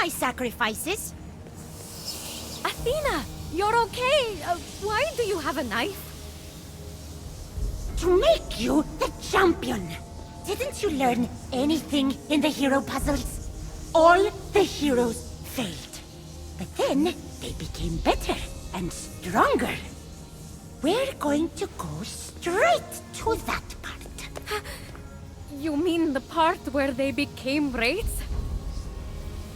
my sacrifices. Athena, you're okay. Why do you have a knife? To make you the champion. Didn't you learn anything in the hero puzzles? All the heroes failed. But then they became better and stronger. We're going to go straight to that part. You mean the part where they became wraiths?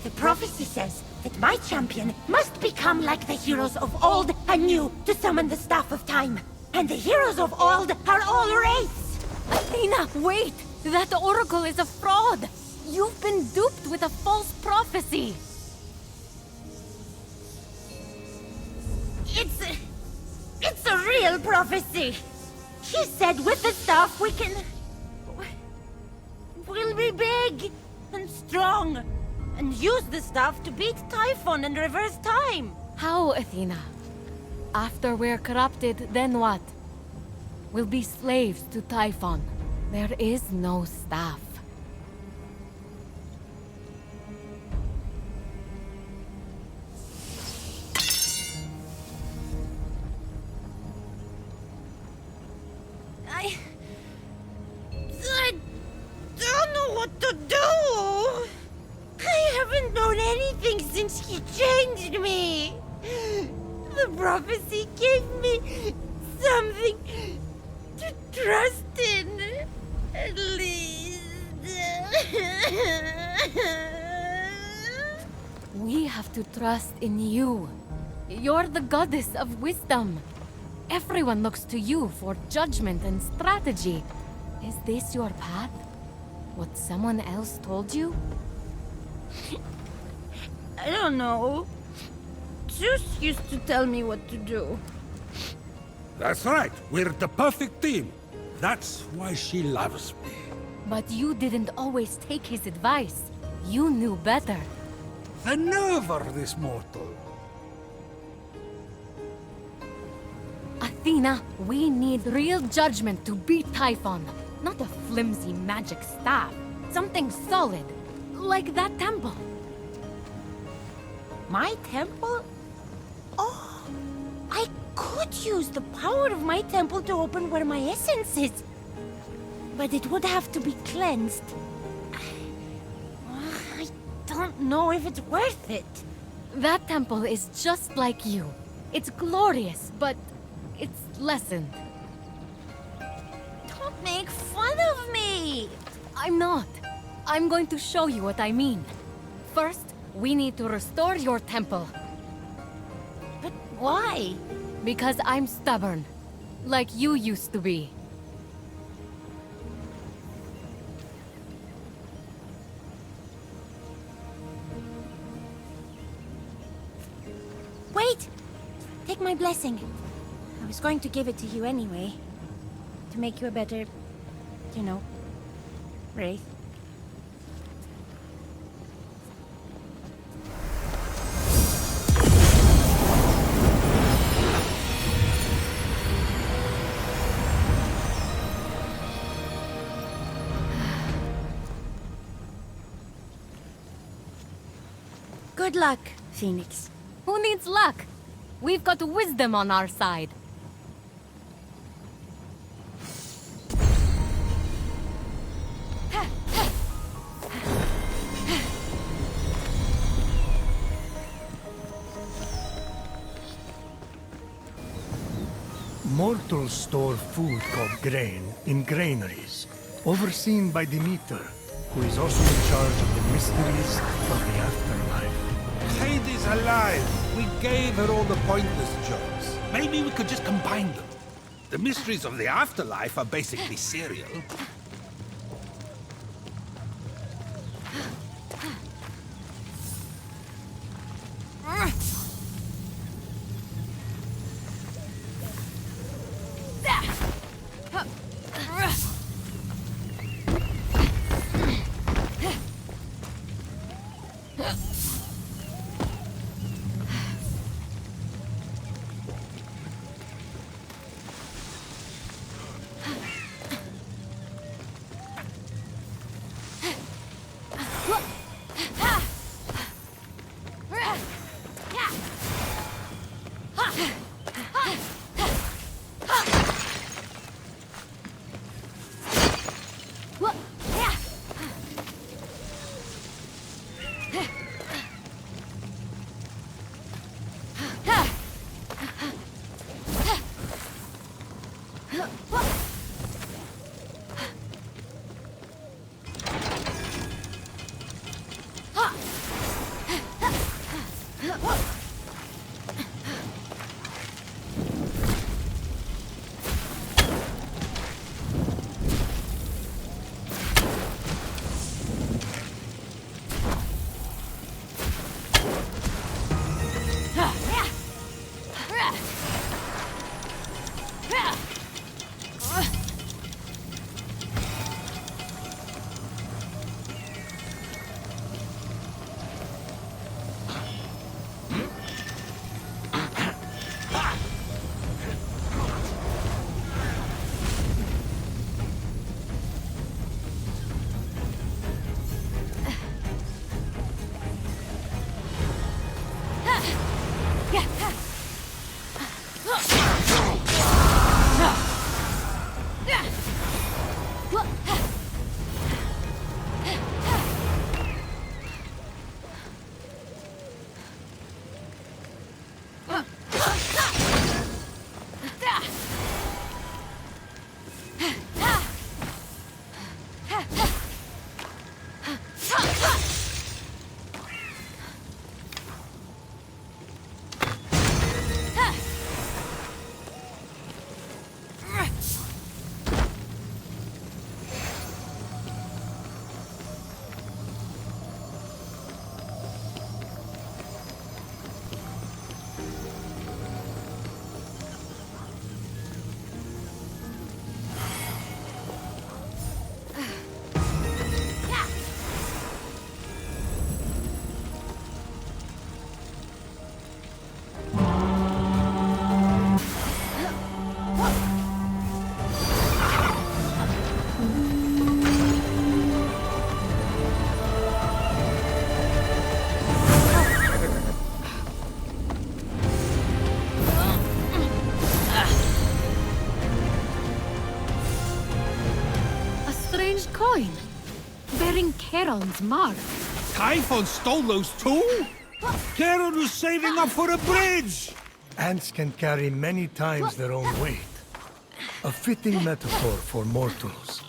The prophecy says that my champion must become like the heroes of old and new to summon the Staff of Time. And the heroes of old are all wraiths! Athena, wait! That oracle is a fraud! You've been duped with a false prophecy! It's a real prophecy! She said with the staff we'll be big and strong and use the staff to beat Typhon and reverse time! How, Athena? After we're corrupted, then what? We'll be slaves to Typhon. There is no staff. I don't know what to do! I haven't known anything since he changed me! The prophecy gave me something to trust in, at least. We have to trust in you. You're the goddess of wisdom. Everyone looks to you for judgment and strategy. Is this your path? What someone else told you? I don't know. Zeus used to tell me what to do. That's right. We're the perfect team. That's why she loves me. But you didn't always take his advice. You knew better. The nerve of this mortal. Athena, we need real judgment to beat Typhon. Not a flimsy magic staff. Something solid. Like that temple. My temple? Oh, I could use the power of my temple to open where my essence is. But it would have to be cleansed. I don't know if it's worth it. That temple is just like you. It's glorious, but it's lessened. Don't make fun of me! I'm not. I'm going to show you what I mean. First, we need to restore your temple. But why? Because I'm stubborn. Like you used to be. Wait! Take my blessing. I was going to give it to you anyway. To make you a better, you know, wraith. Good luck, Phoenix. Who needs luck? We've got wisdom on our side. Mortals store food called grain in granaries, overseen by Demeter, who is also in charge of the mysteries of the afterlife. Heidi's alive. We gave her all the pointless jobs. Maybe we could just combine them. The mysteries of the afterlife are basically cereal. Coin, bearing Charon's mark. Typhon stole those too? Charon was saving up for a bridge! Ants can carry many times their own weight. A fitting metaphor for mortals.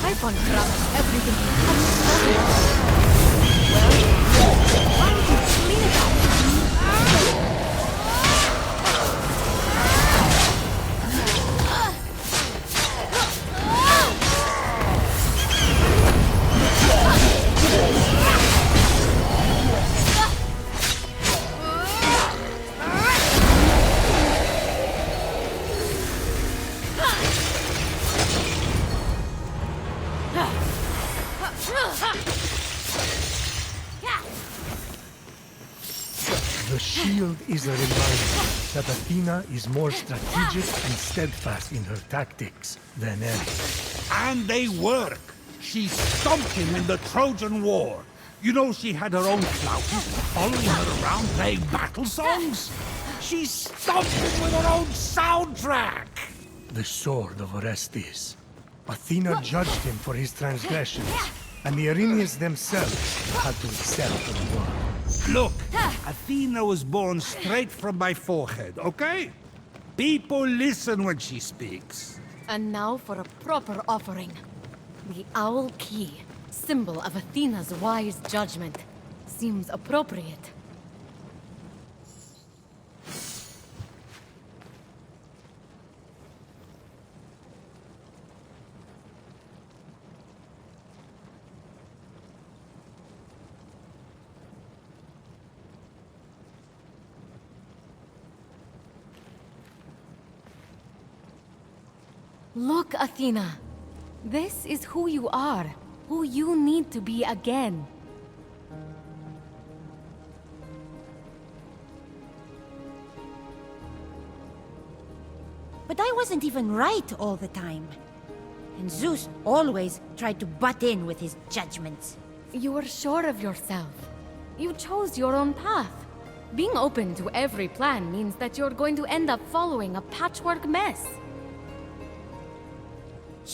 Typhon crushed everything he touched. Well, time to clean it up. shield is a reminder that Athena is more strategic and steadfast in her tactics than ever. And they work. She stomped him in the Trojan War. You know she had her own flautist following her around playing battle songs? She stomped him with her own soundtrack! The sword of Orestes. Athena judged him for his transgressions, and the Erinyes themselves had to accept the word. Look, Athena was born straight from my forehead, okay? People listen when she speaks. And now for a proper offering. The owl key, symbol of Athena's wise judgment, seems appropriate. Look, Athena. This is who you are, who you need to be again. But I wasn't even right all the time. And Zeus always tried to butt in with his judgments. You were sure of yourself. You chose your own path. Being open to every plan means that you're going to end up following a patchwork mess.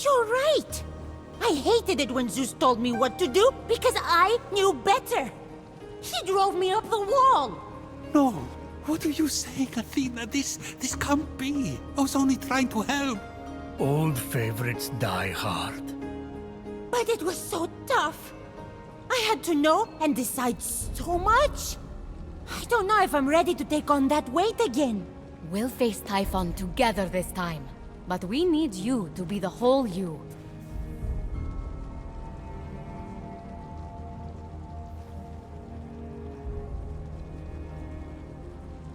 You're right! I hated it when Zeus told me what to do because I knew better. He drove me up the wall. No, what are you saying, Athena? This can't be. I was only trying to help. Old favorites die hard. But it was so tough. I had to know and decide so much. I don't know if I'm ready to take on that weight again. We'll face Typhon together this time. But we need you to be the whole you.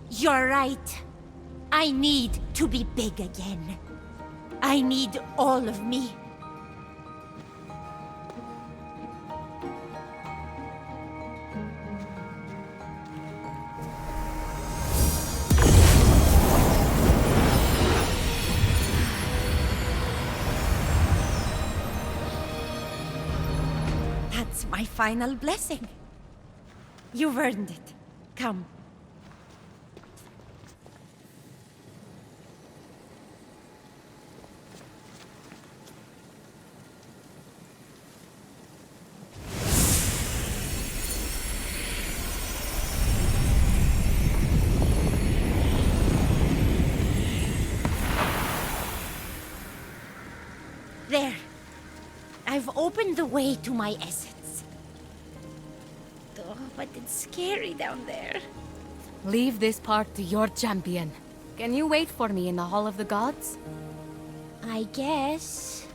You're right. I need to be big again. I need all of me. That's my final blessing. You've earned it. Come. There. I've opened the way to my essence. Oh, but it's scary down there. Leave this part to your champion. Can you wait for me in the Hall of the Gods? I guess.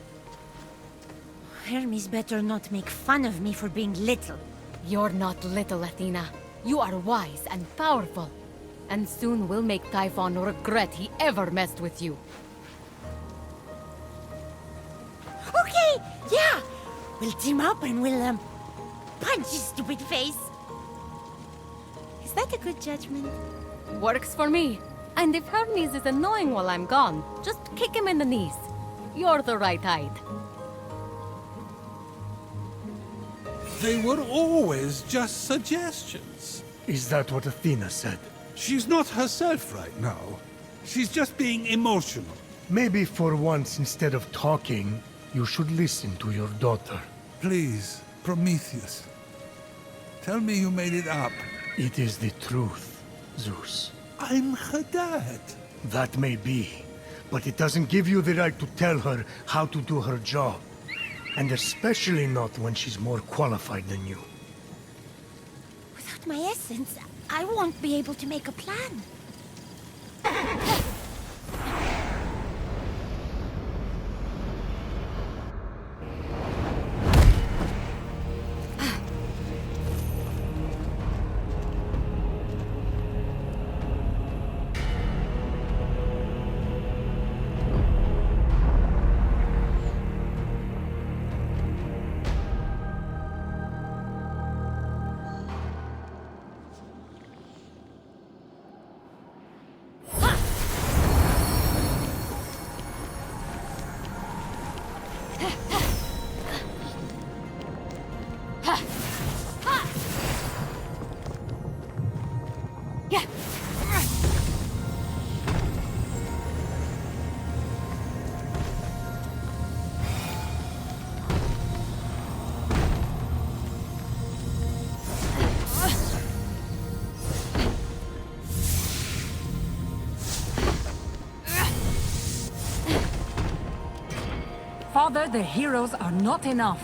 Hermes better not make fun of me for being little. You're not little, Athena. You are wise and powerful. And soon we'll make Typhon regret he ever messed with you. Okay, yeah! We'll team up and we'll, punch his stupid face. Is that a good judgment? Works for me. And if Hermes is annoying while I'm gone, just kick him in the knees. You're the right height. They were always just suggestions. Is that what Athena said? She's not herself right now. She's just being emotional. Maybe for once, instead of talking, you should listen to your daughter. Please, Prometheus. Tell me you made it up. It is the truth, Zeus. I'm her dad. That may be, but it doesn't give you the right to tell her how to do her job. And especially not when she's more qualified than you. Without my essence, I won't be able to make a plan. Father, the heroes are not enough.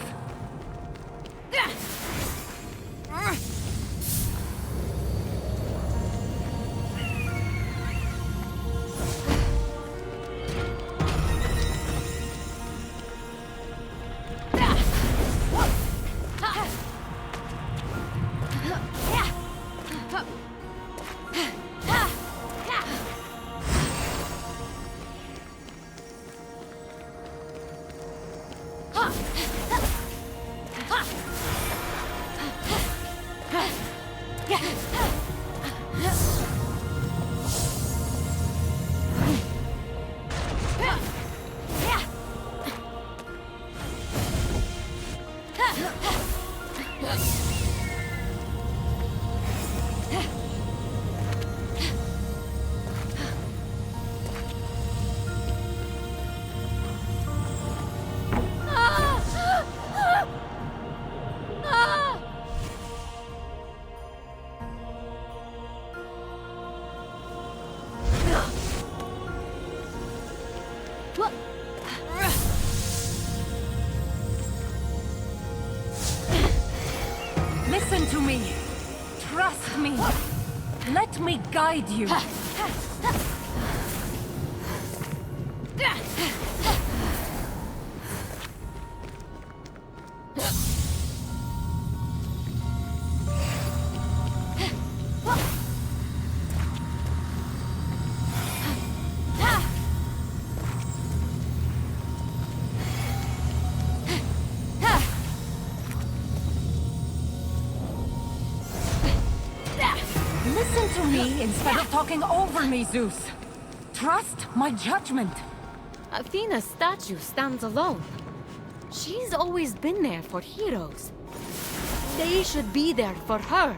Listen to me. Trust me. Let me guide you. Listen to me instead of talking over me, Zeus. Trust my judgment. Athena's statue stands alone. She's always been there for heroes. They should be there for her.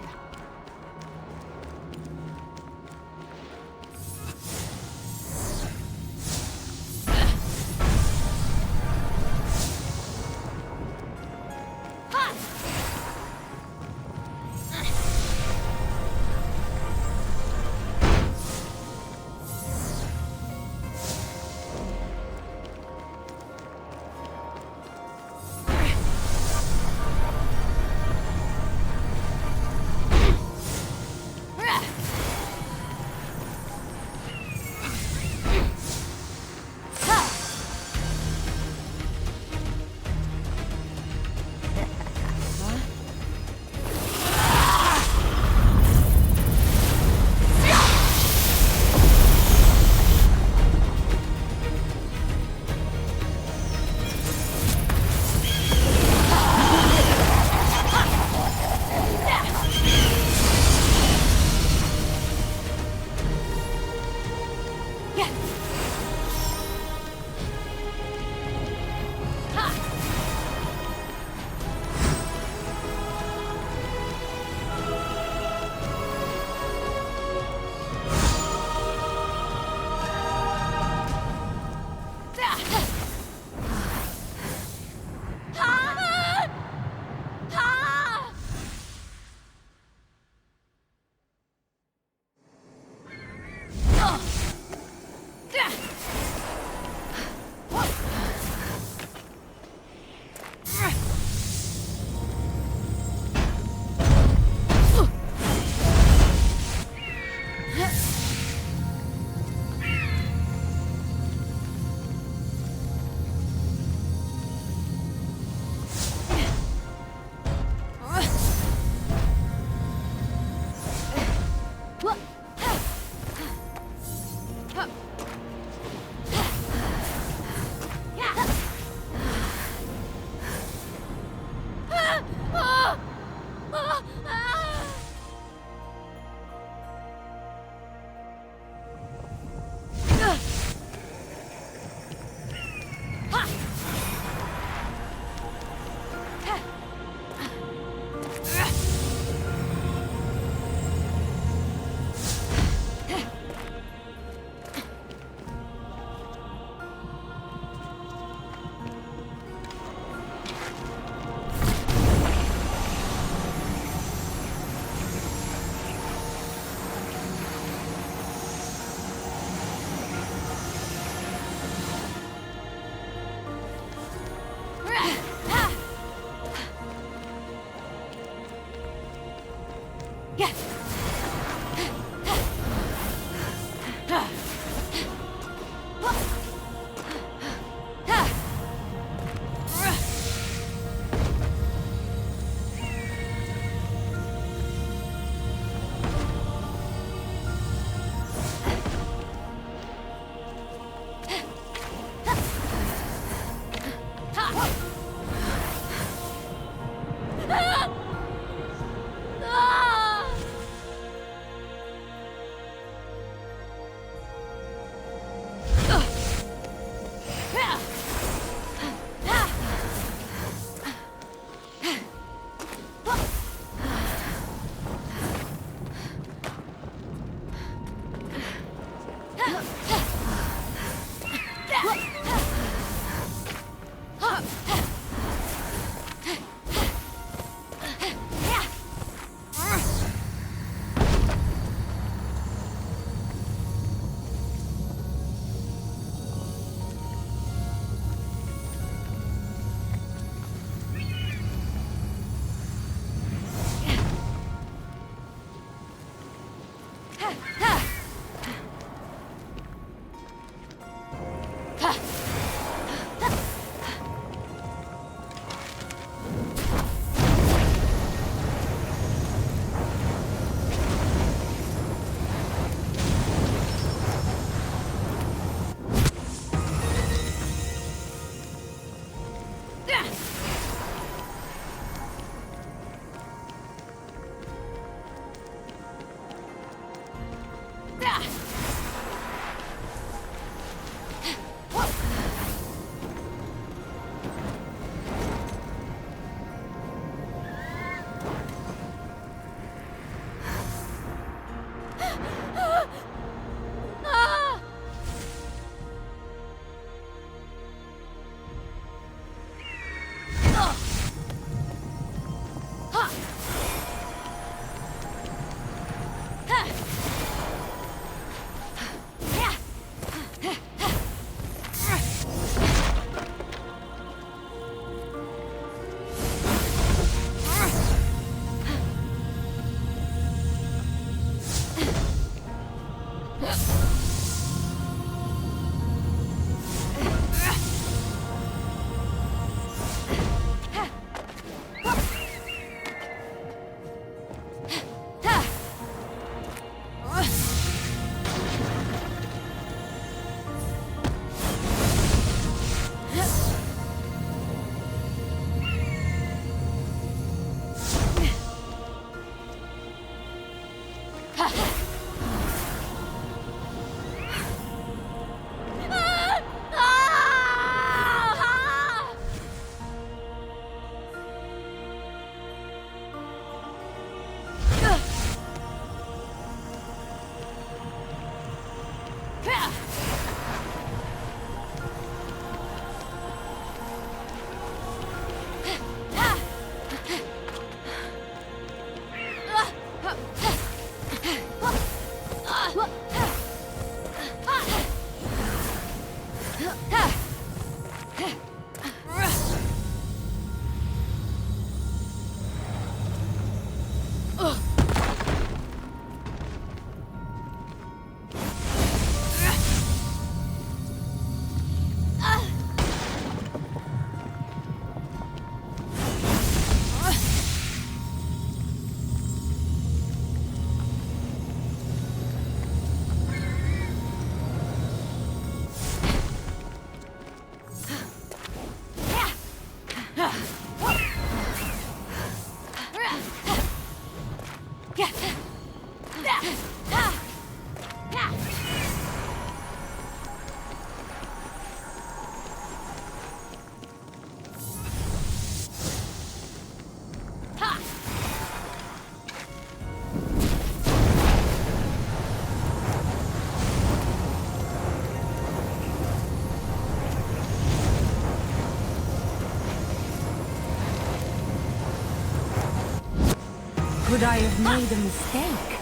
Could I have made a mistake?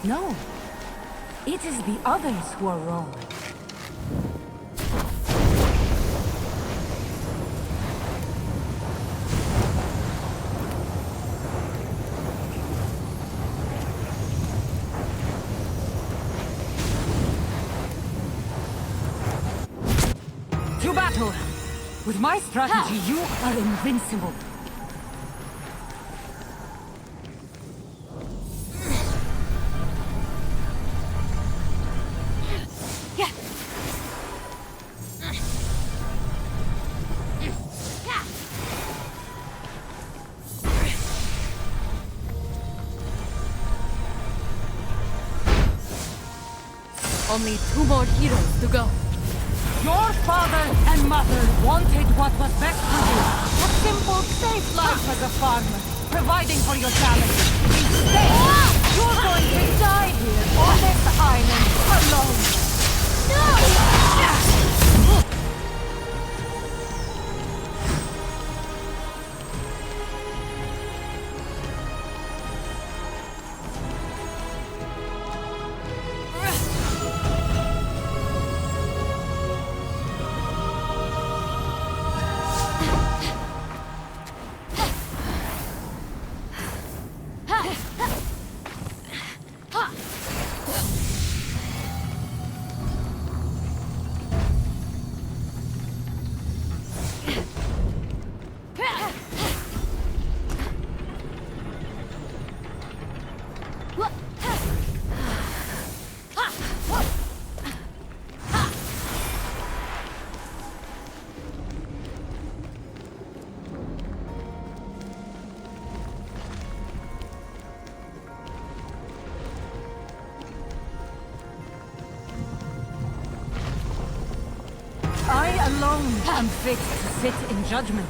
No. It is the others who are wrong. To battle! With my strategy, you are invincible. Only 2 more heroes to go. Your father and mother wanted what was best for you. A simple, safe life as a farmer, providing for your family. Instead, you're going to die here on this island alone. I alone am fit to sit in judgment.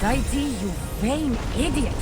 Aphrodite, you vain idiot!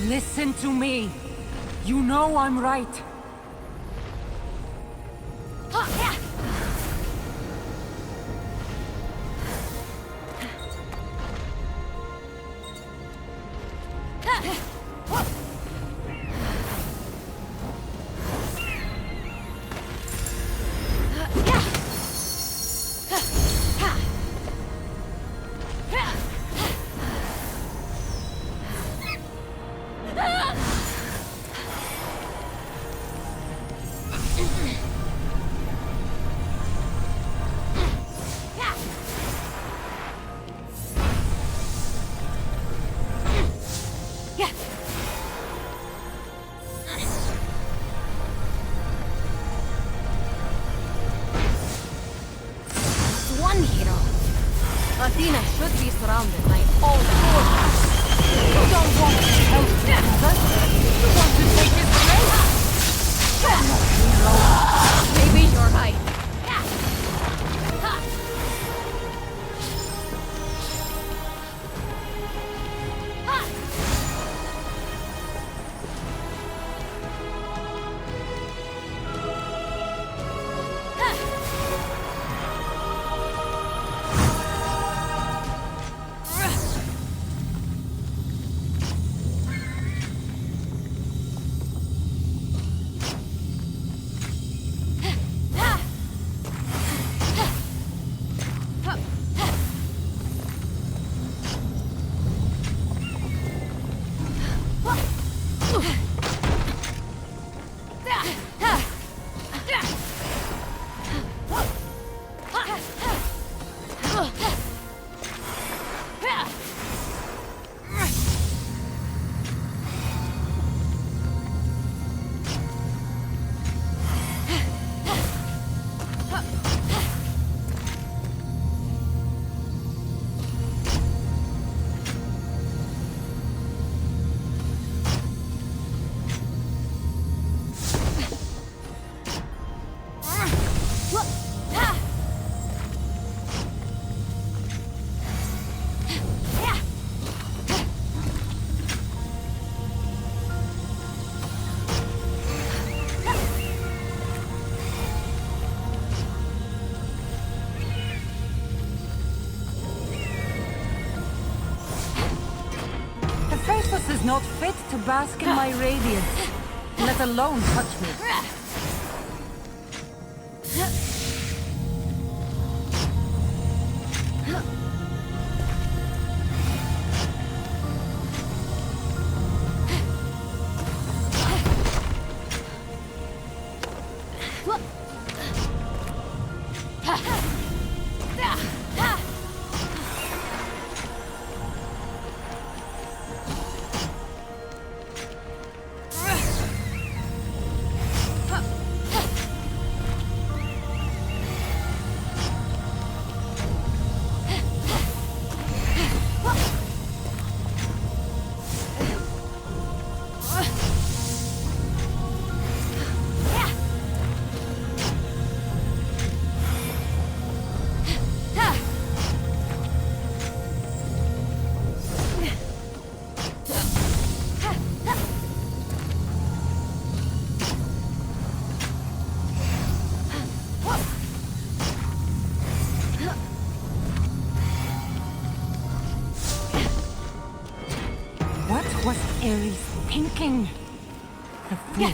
Listen to me. You know I'm right. One hero. Athena should be surrounded by all four. You don't want to help your brother. You want to take his place. You're not a hero. Maybe you're right. Hephaestus is not fit to bask in my radiance, let alone touch me. What was Ares thinking? The fool.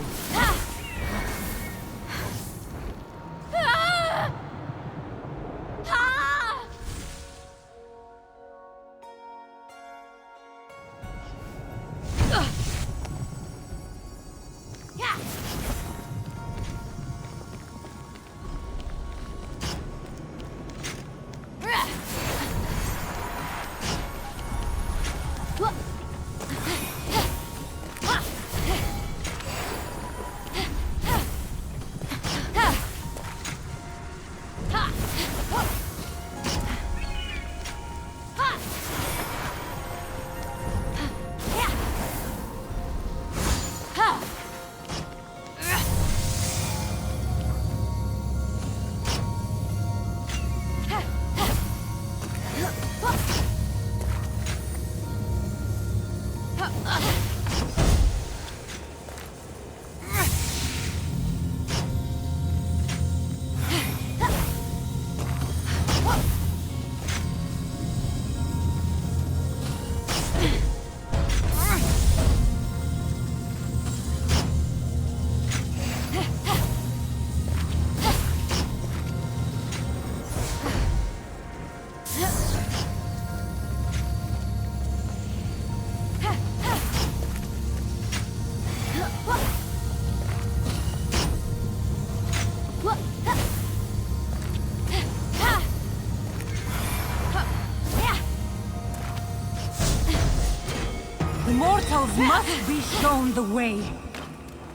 Mortals must be shown the way.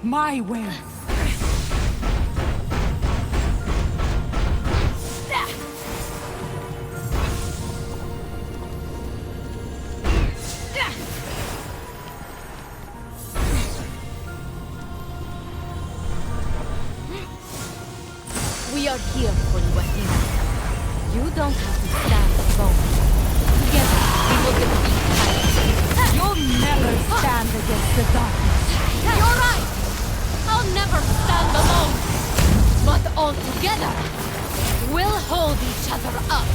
My way. We are here for you, Athena. You don't have to stand alone. Together, we will defeat Titan. You'll never stand against the darkness. You're right! I'll never stand alone! But all together, we'll hold each other up!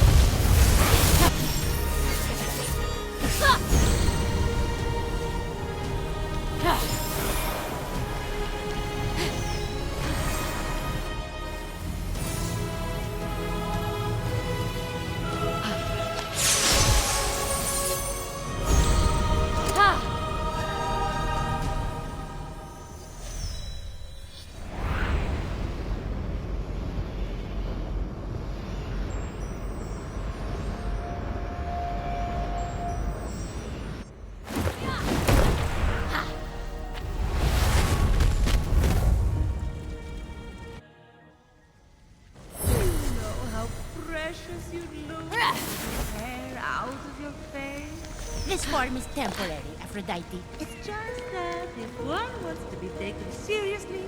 This form is temporary, Aphrodite. It's just that if one wants to be taken seriously,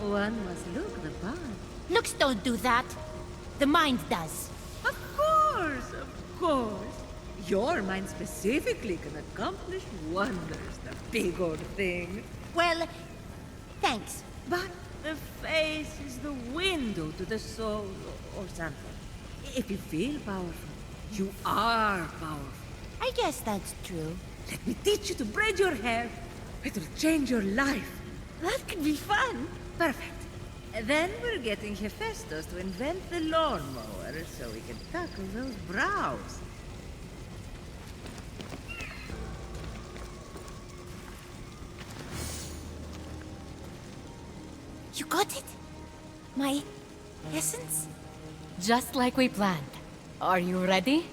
one must look the part. Looks don't do that. The mind does. Of course, of course. Your mind specifically can accomplish wonders, the big old thing. Well, thanks. But the face is the window to the soul, or something. If you feel powerful, you are powerful. I guess that's true. Let me teach you to braid your hair. It will change your life. That could be fun. Perfect. Then we're getting Hephaestus to invent the lawnmower so we can tackle those brows. You got it? My essence? Just like we planned. Are you ready?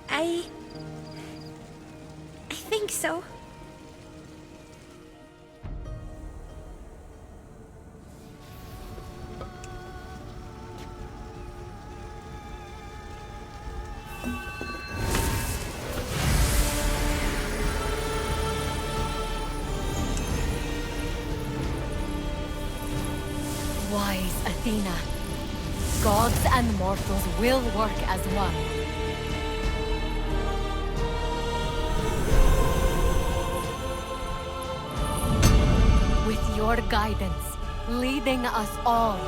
I think so. Wise Athena. Gods and mortals will work as one. With your guidance, leading us all.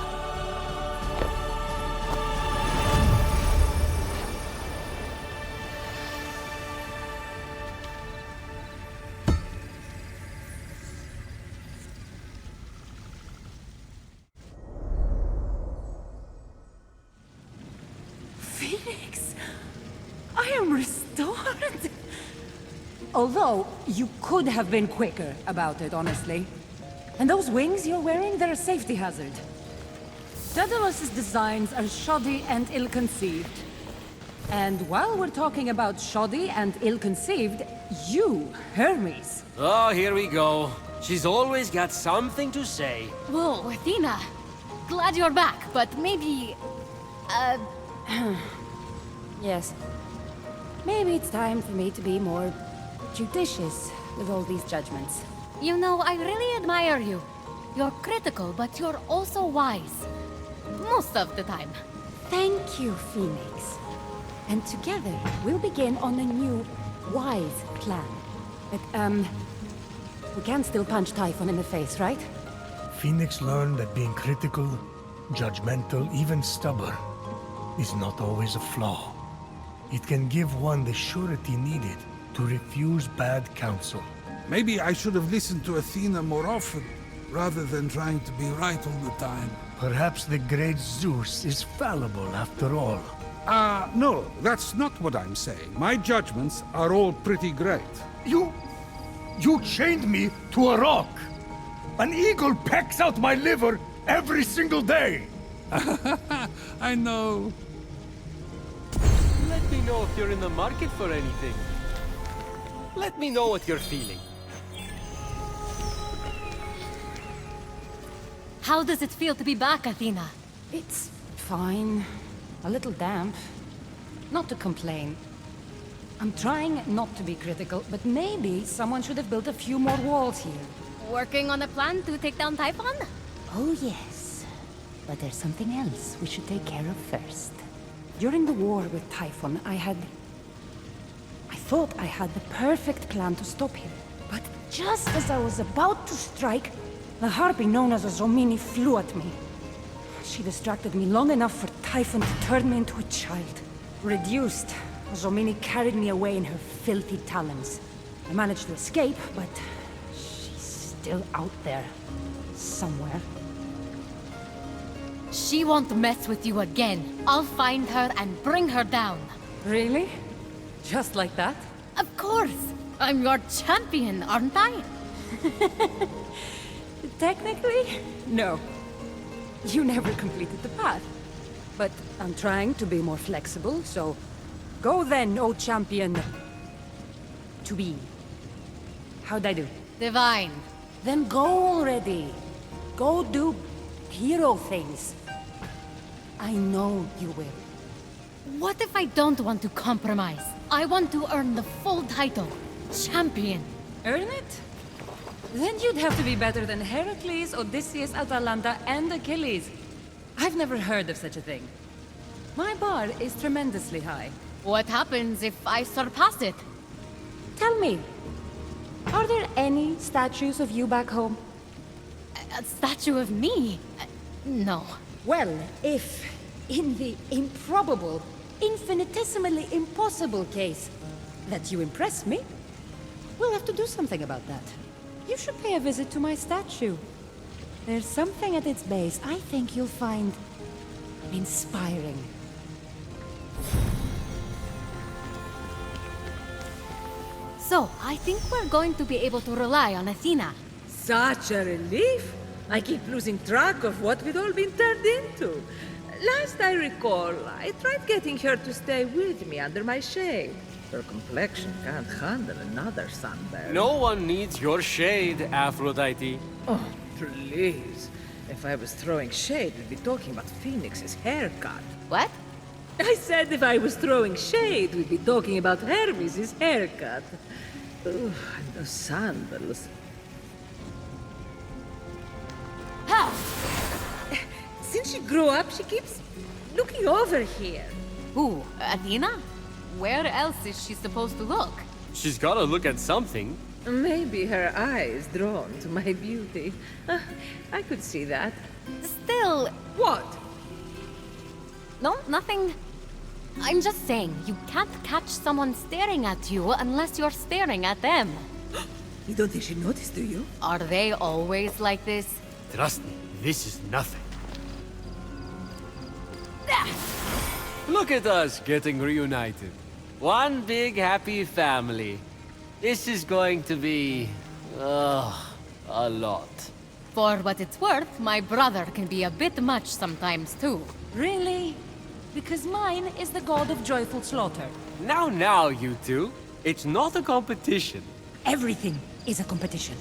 Phoenix, I am restored. Although, you could have been quicker about it, honestly. And those wings you're wearing, they're a safety hazard. Daedalus' designs are shoddy and ill-conceived. And while we're talking about shoddy and ill-conceived, you, Hermes. Oh, here we go. She's always got something to say. Whoa, Athena. Glad you're back, but maybe... Yes. Maybe it's time for me to be more judicious with all these judgments. You know, I really admire you. You're critical, but you're also wise. Most of the time. Thank you, Phoenix. And together, we'll begin on a new, wise plan. But, we can still punch Typhon in the face, right? Phoenix learned that being critical, judgmental, even stubborn, is not always a flaw. It can give one the surety needed to refuse bad counsel. Maybe I should have listened to Athena more often, rather than trying to be right all the time. Perhaps the great Zeus is fallible after all. No, that's not what I'm saying. My judgments are all pretty great. You chained me to a rock! An eagle pecks out my liver every single day! I know. know if you're in the market for anything. Let me know what you're feeling. How does it feel to be back, Athena? It's fine. A little damp. Not to complain. I'm trying not to be critical, but maybe someone should have built a few more walls here. Working on a plan to take down Typhon? Oh, yes. But there's something else we should take care of first. During the war with Typhon, I thought I had the perfect plan to stop him. But just as I was about to strike, the harpy known as a Zomini flew at me. She distracted me long enough for Typhon to turn me into a child. Reduced, Zomini carried me away in her filthy talons. I managed to escape, but she's still out there. Somewhere. She won't mess with you again. I'll find her and bring her down. Really? Just like that? Of course! I'm your champion, aren't I? Technically, no. You never completed the path. But I'm trying to be more flexible, so... Go then, O champion. To be. How'd I do? Divine. Then go already. Go do hero things. I know you will. What if I don't want to compromise? I want to earn the full title. Champion. Earn it? Then you'd have to be better than Heracles, Odysseus, Atalanta, and Achilles. I've never heard of such a thing. My bar is tremendously high. What happens if I surpass it? Tell me, are there any statues of you back home? A statue of me? No. Well, if, in the improbable, infinitesimally impossible case that you impress me, we'll have to do something about that. You should pay a visit to my statue. There's something at its base I think you'll find inspiring. So, I think we're going to be able to rely on Athena. Such a relief! I keep losing track of what we'd all been turned into. Last I recall, I tried getting her to stay with me under my shade. Her complexion can't handle another sunburn. No one needs your shade, Aphrodite. Oh, please. If I was throwing shade, we'd be talking about Phoenix's haircut. What? I said if I was throwing shade, we'd be talking about Hermes' haircut. Ugh, and those sandals. How? Since she grew up, she keeps looking over here. Who? Athena? Where else is she supposed to look? She's gotta look at something. Maybe her eyes drawn to my beauty. I could see that. Still... What? No, nothing. I'm just saying, you can't catch someone staring at you unless you're staring at them. You don't think she noticed, do you? Are they always like this? Trust me, this is nothing. Look at us getting reunited. One big happy family. This is going to be... a lot. For what it's worth, my brother can be a bit much sometimes too. Really? Because mine is the god of joyful slaughter. Now, you two. It's not a competition. Everything is a competition.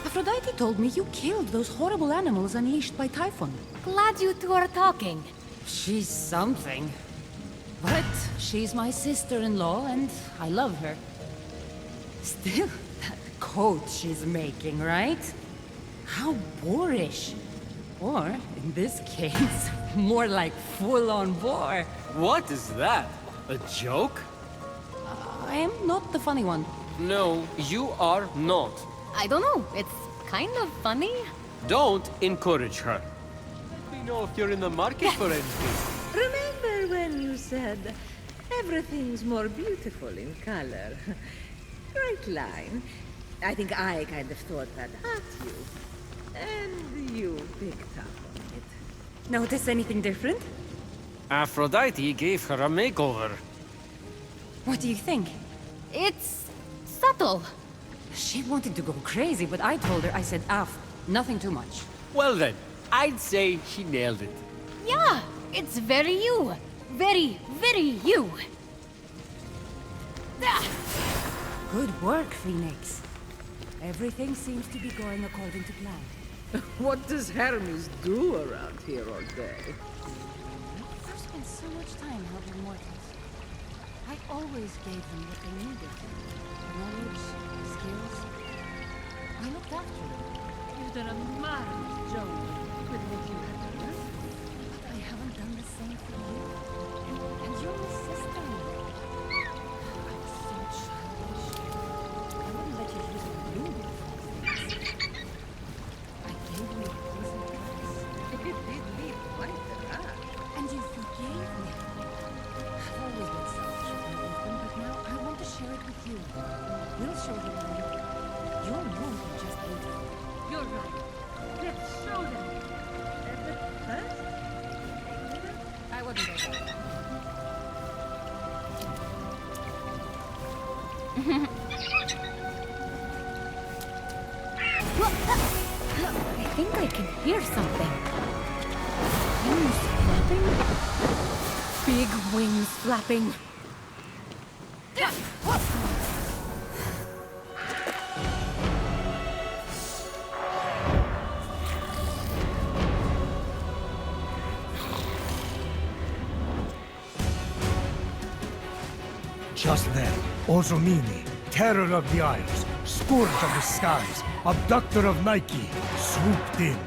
Aphrodite told me you killed those horrible animals unleashed by Typhon. Glad you two are talking. She's something. But she's my sister-in-law, and I love her. Still, that coat she's making, right? How boorish. Or, in this case, more like full-on bore. What is that? A joke? I am not the funny one. No, you are not. I don't know, it's kind of funny. Don't encourage her. We know if you're in the market for anything. Remember when you said everything's more beautiful in color? Right line. I think I kind of thought that at you. And you picked up on it. Notice anything different? Aphrodite gave her a makeover. What do you think? It's subtle. She wanted to go crazy, but I told her, I said, nothing too much. Well then, I'd say she nailed it. Yeah, It's very you. Very, very you. Good work, Phoenix. Everything seems to be going according to plan. What does Hermes do around here all day? I've spent so much time helping mortals. I always gave them what they needed. Knowledge, skills. I looked after them. You've done a marvelous job with what you have done. But I haven't done the same for you. And you're my sister. I'm so childish. I wouldn't let you use a room. I gave you a decent price. You did leave quite a lot. And you forgave me. I've always been selfish with everything, but now I want to share it with you. We'll show them that you're more than just beautiful. You're right. Let's show them. But first, I wouldn't go there. I think I can hear something. Wings flapping? Big wings flapping. Just then, Ozomini, terror of the Isles, scourge of the skies, abductor of Nike, swooped in.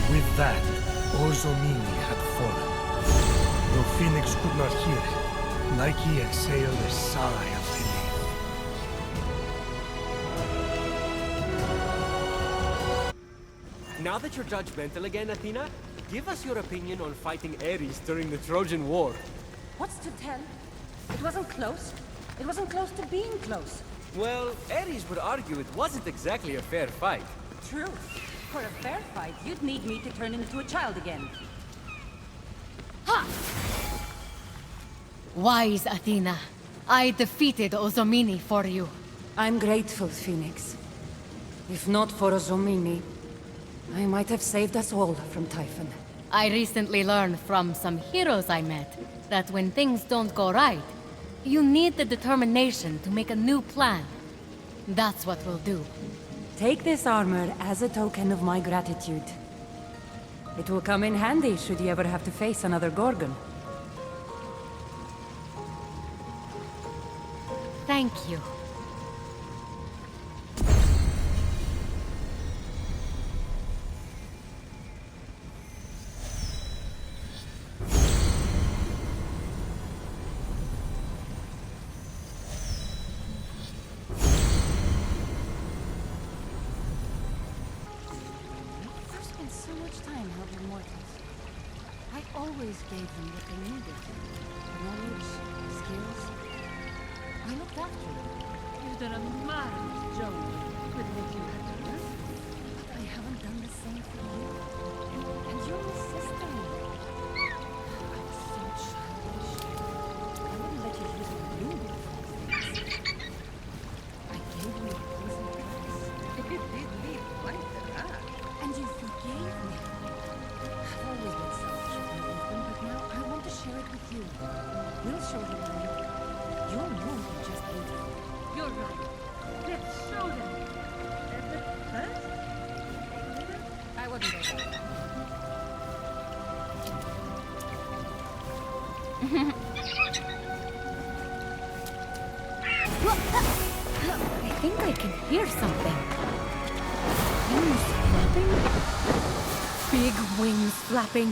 With that, Ozomini had fallen. Though Phoenix could not hear it, Nike exhaled a sigh of relief. Now that you're judgmental again, Athena, give us your opinion on fighting Ares during the Trojan War. What's to tell? It wasn't close. It wasn't close to being close. Well, Ares would argue it wasn't exactly a fair fight. True. For a fair fight, you'd need me to turn into a child again. Wise Athena, I defeated Ozomini for you. I'm grateful, Phoenix. If not for Ozomini, I might have saved us all from Typhon. I recently learned from some heroes I met that when things don't go right, you need the determination to make a new plan. That's what we'll do. Take this armor as a token of my gratitude. It will come in handy should you ever have to face another Gorgon. Thank you. I've spent so much time helping mortals. I always gave them what they needed. Knowledge, skills. I looked after them. You've done a marvelous job with what you have done. But I haven't done the same for you. And you're my sister. I'm so childish. I wouldn't let you use a room. I gave you a decent price. You did leave quite a lot. And you forgave me. I've always been selfish with everything, but now I want to share it with you. We'll show them that you're more than just beautiful. You're right. Let's show them. But first, I wouldn't go there. I think I can hear something. Wings flapping? Big wings flapping.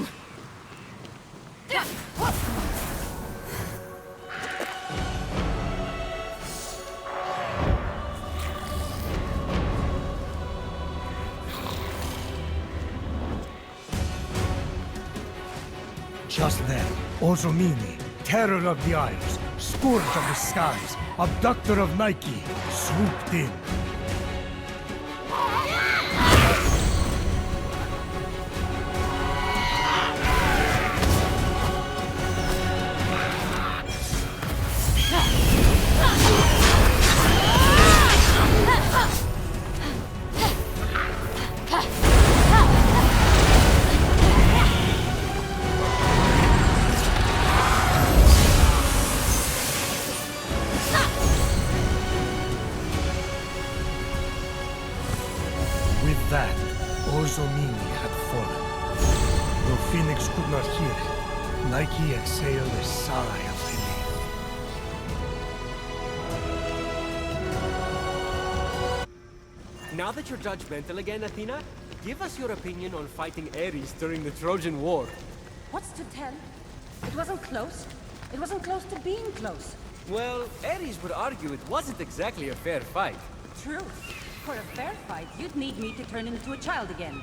Just then, Ozomini, terror of the Isles, scourge of the skies, abductor of Nike, swooped in. With that, Ozomini had fallen. Though Phoenix could not hear it, Nike exhaled a sigh of relief. Now that you're judgmental again, Athena, give us your opinion on fighting Ares during the Trojan War. What's to tell? It wasn't close. It wasn't close to being close. Well, Ares would argue it wasn't exactly a fair fight. True. For a fair fight, you'd need me to turn into a child again.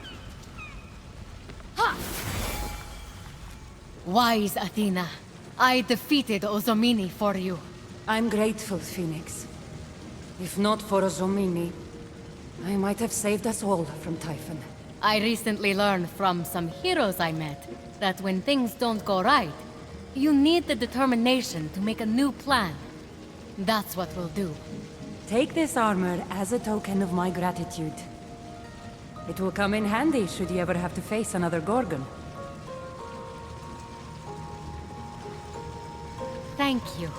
Wise Athena, I defeated Ozomini for you. I'm grateful, Phoenix. If not for Ozomini, I might have saved us all from Typhon. I recently learned from some heroes I met that when things don't go right, you need the determination to make a new plan. That's what we'll do. Take this armor as a token of my gratitude. It will come in handy should you ever have to face another Gorgon. Thank you.